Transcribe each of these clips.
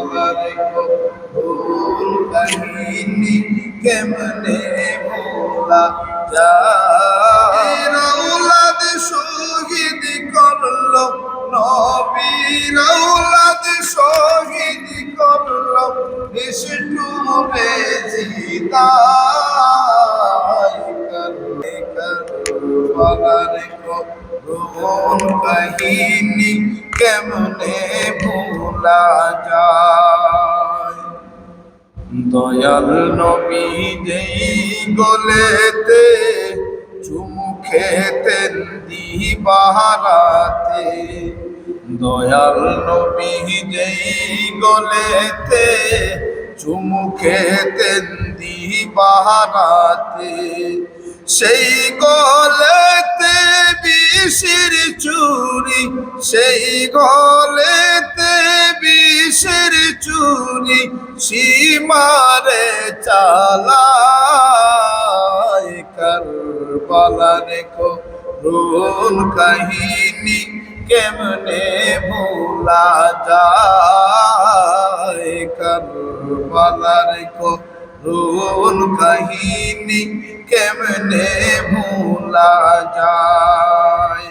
বলার করুণ কাহিনী কেমনে ভোলা যায়। রাউলাদ শহীদ করলো নবীর আওলাদ শহীদ করলো নিষ্ঠুরে জিদায়। কারবালার করুণ কাহিনী কেমনে ভোলা যায়। দয়াল নবী যেই গলেতে চুমু খেতেন দিবারাতে, দয়াল নবী যেই গলেতে চুমু খেতেন দিবারাতে, সেই গলেতে বিষের চুরি, সেই গলেতে বিষের চুরি সীমারে চালায়। কারবালার করুণ কাহিনী কেমনে ভোলা যায়। কারবালার করুণ কাহিনী কেমনে ভোলা যায়।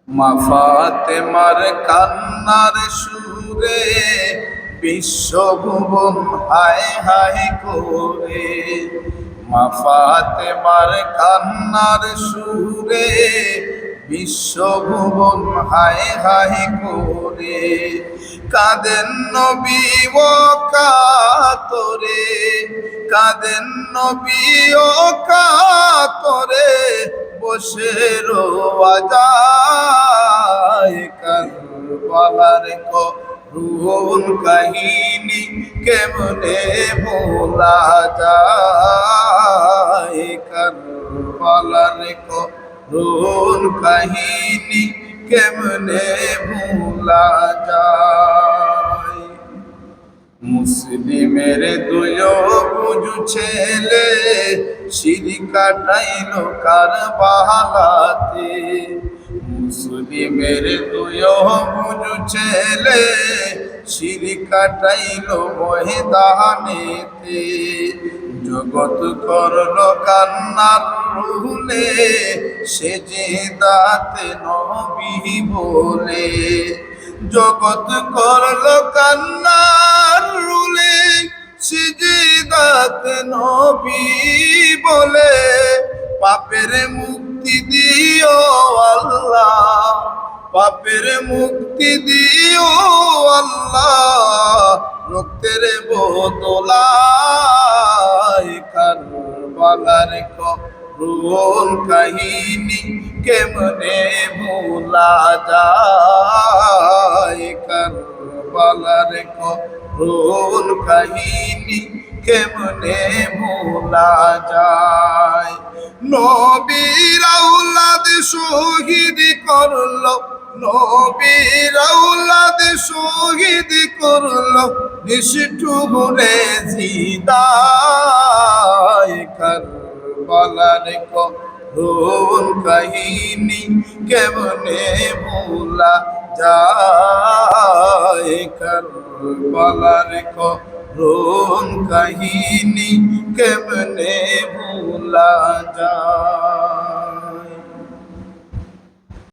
মা ফাতেমার কান্নার সুরে বিশ্বভুবন হায় হায় করে, মা ফাতেমার কান্নার সুরে বিশ্বভুবন হায় হায় করে, কাঁদেন নবী ও কাতরে, কাঁদেন নবী ও কাতরে বসে রোয়া যায়। কারবালার করুণ কাহিনী কেমনে ভোলা যায়। কারবালার করুণ কাহিনী কেমনে ভোলা যায়। মুসলিমের দুই বুঝু ছেলে শিরি কাটাইল কারবালাতে, মুসলিমের দুই বুঝু ছেলে শিরি কাটাইল ময়দানেতে, জগৎ করল কান্নার রুলে সেজদাতে নবী বলে, জগৎ করল কান্নার রুলে সিজদাতে নবী বলে, পাপের মুক্তি দিও আল্লাহ, পাপের মুক্তি দিও আল্লাহ রক্তের বদলায়। কারবালার করুণ কাহিনী কেমনে ভোলা যায়। কারবালার করুণ কাহিনী কেমনে ভোলা যায়। নবীর আওলাদ শহীদ করলো, নবীর আওলাদ শহীদ করলো নিষ্ঠুরে জিদায়। কারবালার করুণ কাহিনী কেমনে ভোলা যায়। কারবালার করুণ কাহিনী কেমনে ভোলা যায়।